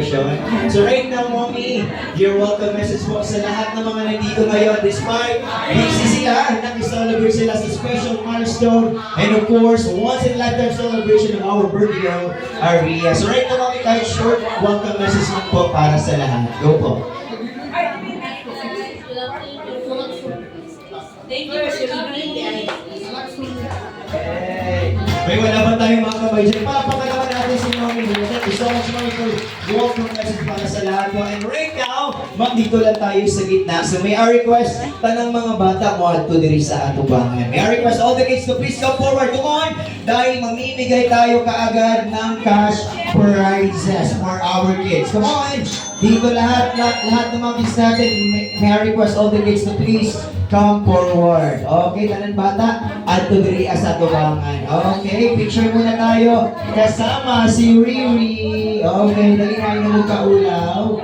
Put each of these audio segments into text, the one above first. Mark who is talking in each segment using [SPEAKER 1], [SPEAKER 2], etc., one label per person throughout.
[SPEAKER 1] celebration. So right now, Mommy, your welcome message po sa lahat ng mga nandito ngayon. Despite busy sila, nag-celebrate sila sa special milestone. And of course, once in a lifetime celebration of our birthday girl, Aria. So right now, Mommy, kahit short welcome message lang po para sa lahat. Go po.
[SPEAKER 2] Thank you for sharing.
[SPEAKER 1] Hey. May wala ba tayong mga kabay dyan? Palakpakan naman natin si Mommy. Thank you so much, Mommy, for welcome message para sa lahat mo. And right now, dito lang tayo sa gitna. So may I request tanang mga bata mo at diri sa atubangan. May I request all the kids to please come forward. Come on! Dahil mamimigay tayo kaagad ng cash prizes for our kids. Come on! Dito lahat ng mga kids natin, may I request all the kids to please come forward. Okay, tanan bata at diri sa atubangan. Okay, picture muna tayo kasama si Riri. Okay, dali na yung kaulaw.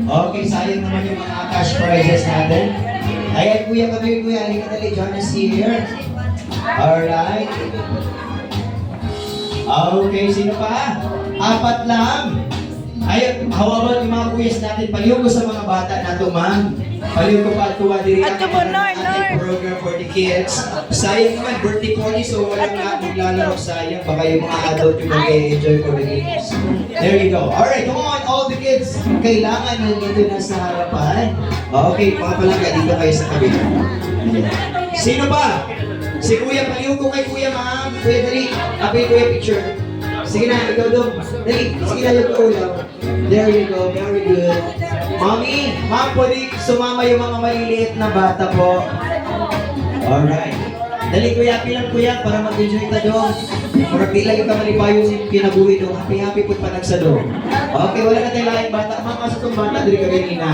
[SPEAKER 1] Okay, sayang naman yung mga cash prizes natin. Ayan, kuya, halika dali, join us here. Alright. Okay, sino pa? 4 lang. Ayun, hawaban yung mga kuyas natin. Paliw ko sa mga bata na ito, ma'am. Paliw ko pa tuwa diri ang ating program for the kids. Sayang naman, birthday party, so walang maglalaro sayang. Baka yung mga adult yung mag-enjoy for the games. There you go. Alright, come on, all the kids. Kailangan nandito na sa harapan. Okay, mga palangga, dito kayo sa kabila. Sino ba? Si Kuya, paliw ko kay Kuya, ma'am. Kuya, dali. Kapit Kuya, picture. Sige na, ikaw doon. Dali, sige na yung kaulaw. There you go, very good. Mommy, ma'am, pwede sumama yung mga maliliit na bata po. Alright. Dali, kuya, pilang kuya, para mag-enjoy ka doon. Para pilang yung kamalipayo yung kinabuhi doon. Happy po pa nagsa doon. Okay, wala na tayo lahing bata. Ma'am, masa itong bata, dali ka ganina.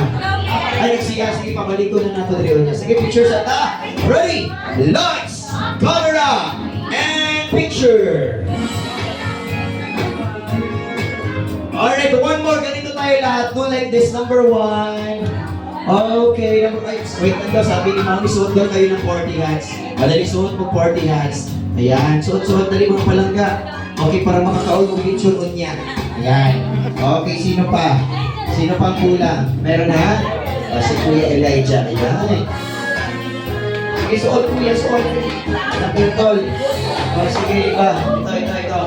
[SPEAKER 1] Ay, nagsiya, sige, pabalik ko na nato dali niya. Sige, picture sa ta. Ready, lights, camera, and picture. Alright, one more. Ganito tayo lahat. Do like this. Number 1. Okay. Wait, nando. Sabi ni Mami, suot daw kayo ng 40 hats. Madali, suot mo 40 hats. Ayan. Suot. Dali mga palangga. Okay, para makakaul mo picture on niya. Ayan. Okay, sino pa? Sino pa ang kulang? Meron na? Si Kuya Elijah. Ayan. Sige, suot Kuya. Suot. Napintol. Sige, iba. Ito.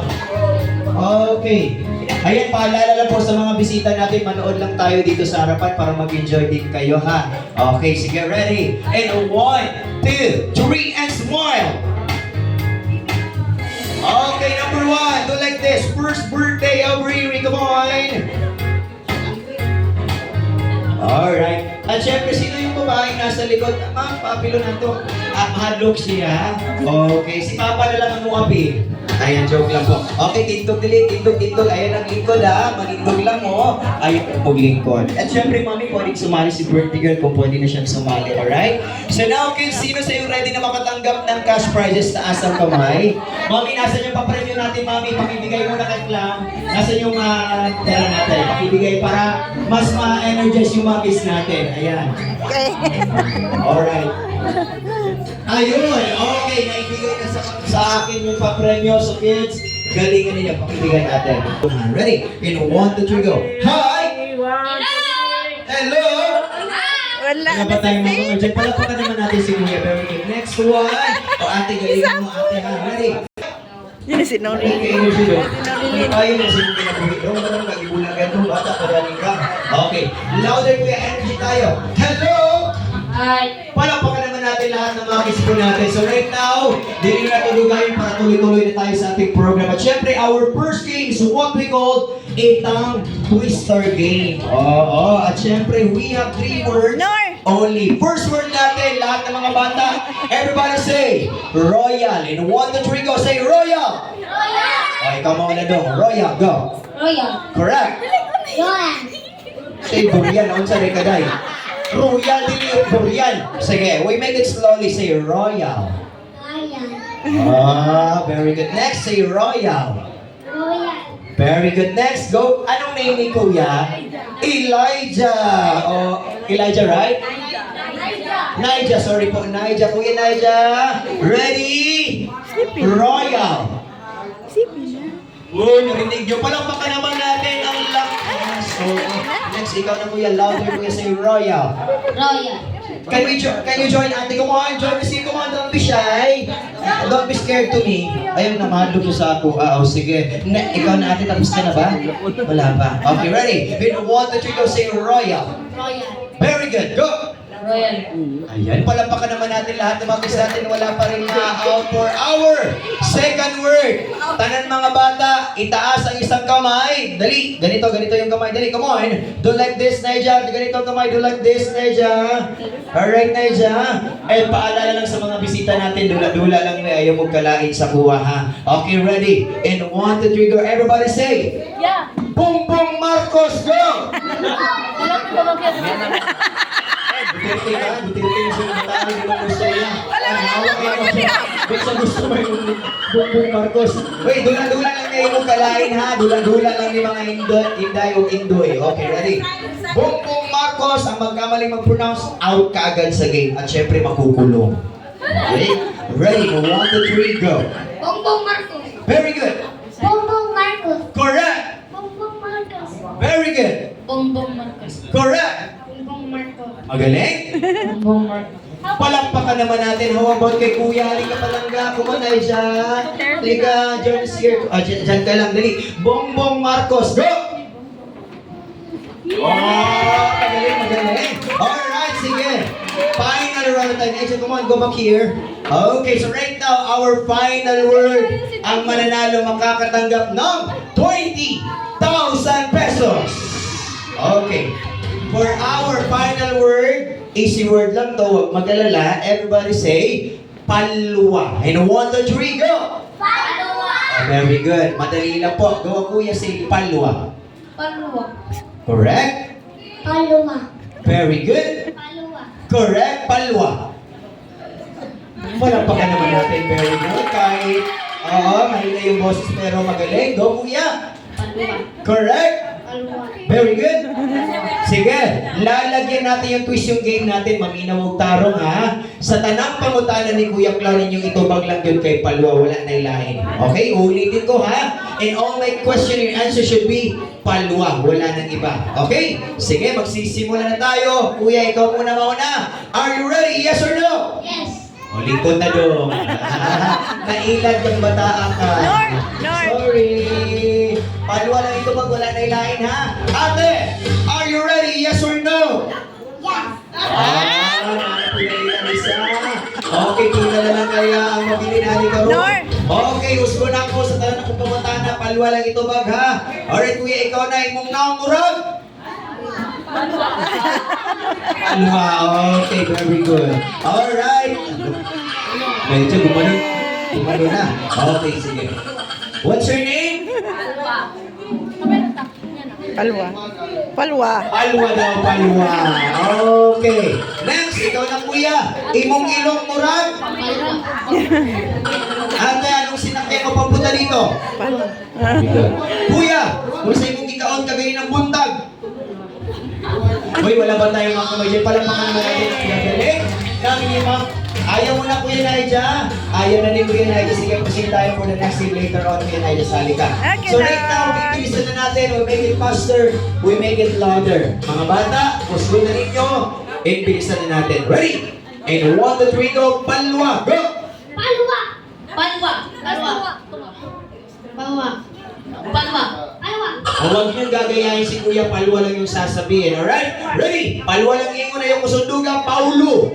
[SPEAKER 1] Okay. Ayan, paalala lang po sa mga bisita natin, manood lang tayo dito sa harapan para mag-enjoy din kayo, ha? Okay, sige, ready? And 1, 2, 3, and smile! Okay, number 1, do like this. First birthday of Riri, come on! Alright. At syempre, sino yung babaeng nasa likod? Ma'am, papilo na to. Hadlock siya. Okay, si Papa na lang ang muapi. Ayan, joke lang po. Okay, tintog. Ayan ang lingkod, ha. Manindog lang mo. Ayan ang lingkod. At syempre, Mami, pwedeng sumali si birthday girl kung pwede na siyang sumali, alright? So now, kids, sino sa'yo ready na makatanggap ng cash prizes na asang kamay? Mami, nasan yung papremyo natin, Mami? Pakibigay mo na kay Clam. Nasan yung pera natin? Pakibigay para mas ma-energize yung mga kids natin. Ayan.
[SPEAKER 3] Okay.
[SPEAKER 1] Alright. Ayun, okay, naibigay na sa akin yung papremyo. So kids, galingan ninyo, pakibigay natin. Ready? In 1, 2, 3, go. Hi! Hello!
[SPEAKER 3] Wala
[SPEAKER 1] Ano ba tayong mga urgent? Palapakan naman natin si Kuya. Very good. Next one. O ate, galingan mo ate ha. Ready?
[SPEAKER 3] Yun si Nori.
[SPEAKER 1] Okay, energy do. Ayun na sino kinabuhi. Pero wala nang nag-ibulagan mo. Bata, padaling ka. Okay. Louder Kuya, energy tayo. Hello!
[SPEAKER 2] Hi.
[SPEAKER 1] Palapakan naman natin lahat ng mga kids po natin. So right now, hindi na tulugayin para tuloy-tuloy na tayo sa ating program. At syempre, our first game is what we call a tongue twister game. Oo. At syempre, we have 3 words only. First word natin, lahat ng mga bata. Everybody say, Royal. In 1, 2, 3, go. Say, Royal.
[SPEAKER 2] Royal.
[SPEAKER 1] Okay, come on na dong. Royal, go.
[SPEAKER 2] Royal.
[SPEAKER 1] Correct.
[SPEAKER 2] Royal.
[SPEAKER 1] Say, Burian. Ano sa rekaday? Royal, dili yung Burian. Sige, we make it slowly. Say, Royal.
[SPEAKER 2] Royal.
[SPEAKER 1] Very good. Next, say Royal.
[SPEAKER 2] Royal.
[SPEAKER 1] Very good. Next, go. Anong name ni Kuya? Elijah. Oh, Elijah, right? Naija, sorry po. Naija. Kuya Naija. Ready? Royal.
[SPEAKER 3] Sipi na.
[SPEAKER 1] Oh, narinig nyo. Palakpakan naman natin ang lakas. So, next, ikaw na kuya. Louder kuya sa'yo, Royal.
[SPEAKER 2] Royal.
[SPEAKER 1] Can you join ate? Come on, join me. Sige, come on. Don't be shy. Don't be scared to me. Ayun na, mahalo ko sa ako. Sige. Ikaw na ate, tapos ka na ba? Wala pa. Okay, ready? In 1, 2, 3, go. Say Royal.
[SPEAKER 2] Royal.
[SPEAKER 1] Very good. Go!
[SPEAKER 2] Royal.
[SPEAKER 1] Ayan, palampakan naman natin lahat ng mga quiz natin. Wala pa rin out for our second word. Tanan mga bata, itaas ang isang kamay. Dali, ganito yung kamay. Dali, come on. Do like this, Naija. Ganito ang kamay. Do like this, Naija. Alright, Naija. Eh, paalala lang sa mga bisita natin. Dula-dula lang may ayaw magkalain sa kuha, ha? Okay, ready? In 1, 2, 3, go. Everybody say,
[SPEAKER 2] Yeah.
[SPEAKER 1] Bongbong Marcos, go!
[SPEAKER 2] Alam ko ba
[SPEAKER 1] Buti ka, buti yung sinuntaan, hindi mo gusto yan. Ang hawak kayo. Gusto mo yung Bongbong Marcos. Wait, dula-dula lang kayo mong kalain ha. Dula-dula lang yung mga Inday o Indoy. Okay, ready? Bongbong Marcos, ang magkamaling mag-pronounce, out ka agad sa game. At syempre, makukulong. Okay? Ready? 1, 2, 3, go.
[SPEAKER 2] Bongbong Marcos.
[SPEAKER 1] Very good.
[SPEAKER 2] Bongbong Marcos.
[SPEAKER 1] Correct.
[SPEAKER 2] Bongbong Marcos.
[SPEAKER 1] Very good.
[SPEAKER 2] Bongbong Marcos.
[SPEAKER 1] Correct.
[SPEAKER 2] Bongbong Marcos.
[SPEAKER 1] Magaling.
[SPEAKER 2] Bongbong Marcos.
[SPEAKER 1] Palakpakan naman natin. How about kay Kuya? Halika palangga. Kumanay dyan. Halika. Join us here. Dyan ka lang. Dali. Bongbong Marcos. Go! Oh, magaling. Alright, sige. Final round time. Action, come on. Go back here. Okay, so right now, our final word. Ang mananalo makakatanggap ng 20,000 pesos. Okay. For our final word, easy word lang to, huwag mag-alala. Everybody say, palwa. And 1, 2, 3, go!
[SPEAKER 2] Palwa.
[SPEAKER 1] Very good. Madali lang po. Go, kuya, say palwa.
[SPEAKER 2] Palwa.
[SPEAKER 1] Correct?
[SPEAKER 2] Palwa.
[SPEAKER 1] Very good.
[SPEAKER 2] Palwa.
[SPEAKER 1] Correct? Palwa. Wala pa ka naman natin. Very good. Kahit, mahina yung boses pero magaling. Go, kuya.
[SPEAKER 2] Palwa.
[SPEAKER 1] Correct?
[SPEAKER 2] Palwa.
[SPEAKER 1] Very good. Sige, lalagyan natin yung twist yung game natin. Maminaw og tarong ha. Sa tanang pangutanan ni Kuya Clarin yung itubag lang yun kay Palwa. Wala na ilahin. Okay, ulitin ko ha. And all my question and answer should be Palwa. Wala nang iba. Okay? Sige, magsisimula na tayo. Kuya, ikaw muna mauna. Are you ready? Yes or no?
[SPEAKER 2] Yes.
[SPEAKER 1] O, lingkod na dong. Nailad yung bataan ka.
[SPEAKER 3] Lord.
[SPEAKER 1] Sorry. Palwa lang ito pag wala na ilahin ha. Ate, are you ready? Yes or no?
[SPEAKER 2] Yes.
[SPEAKER 1] Pinailan isa. Okay, pila na lang kaya ang mabili natin karoon.
[SPEAKER 3] Lord.
[SPEAKER 1] Okay, usgo na ako sa tanan akong pamuntahan na palwa lang ito bag ha. Alright, kuya, ikaw na imong naong murag. Palwa, okay, very good. Alright. Medyo gumano na. Okay, sige. What's your name?
[SPEAKER 3] Palwa. Palwa.
[SPEAKER 1] Palwa daw, palwa. Okay. Next, ikaw na kuya. Imong ilong murag. Ate, anong sinakyan mo papunta dito?
[SPEAKER 3] Palwa.
[SPEAKER 1] Kuya, kung sa imong ikaon kagayin ng buntag. Uy, wala ba tayong mga kamay dyan? Palampakan mo natin ang gagaling. Kami ni Ma'am. Ayaw mo na Kuya Naija. Ayaw na ni Kuya Naija. Sige, pusin tayo for the next game later on. Kuya Naija, sali ka.
[SPEAKER 3] Okay,
[SPEAKER 1] So right now,
[SPEAKER 3] Lord.
[SPEAKER 1] bibilisan na natin. We make it faster. We make it louder. Mga bata, pusin na ninyo. And bilisan na natin. Ready? And 1, 2, 3, go. Palwa. Go!
[SPEAKER 2] Palwa. Palwa. Palwa. Palwa. Palwa. Palwa.
[SPEAKER 1] Huwag niyong gagayahin si Kuya, palwa lang yung sasabihin. Alright? Ready? Palwa lang yung una yung kusundugan. Paulo.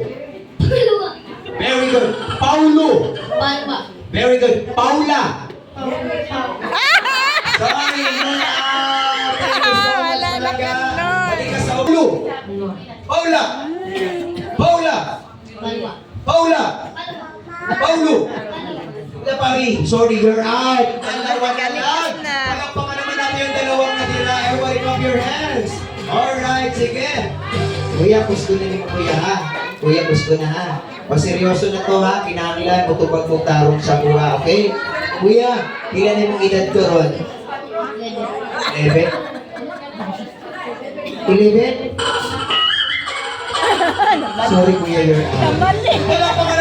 [SPEAKER 2] Palwa.
[SPEAKER 1] Very good. Paulo.
[SPEAKER 2] Palwa.
[SPEAKER 1] Very good. Paula.
[SPEAKER 2] Palwa.
[SPEAKER 1] Sorry, Luna.
[SPEAKER 3] Wala na ganun.
[SPEAKER 1] Balik ka sa ulo. Paula. Paula.
[SPEAKER 2] Palwa.
[SPEAKER 1] Paula. Paulo. Wala pari. Sorry, you're out. Dalawa na lang. Palakpakan naman natin yung dalawang natira. Everybody clap your hands. Alright, sige. Kuya, gusto na ni Kuya ha. Kuya, gusto na ha. Seryoso na to ha. Kinamilan mo tupag mong tarong sa buha, okay? Kuya, ilan na mong edad ko ron? 11? 11? Sorry Kuya, you're out. Palakpakan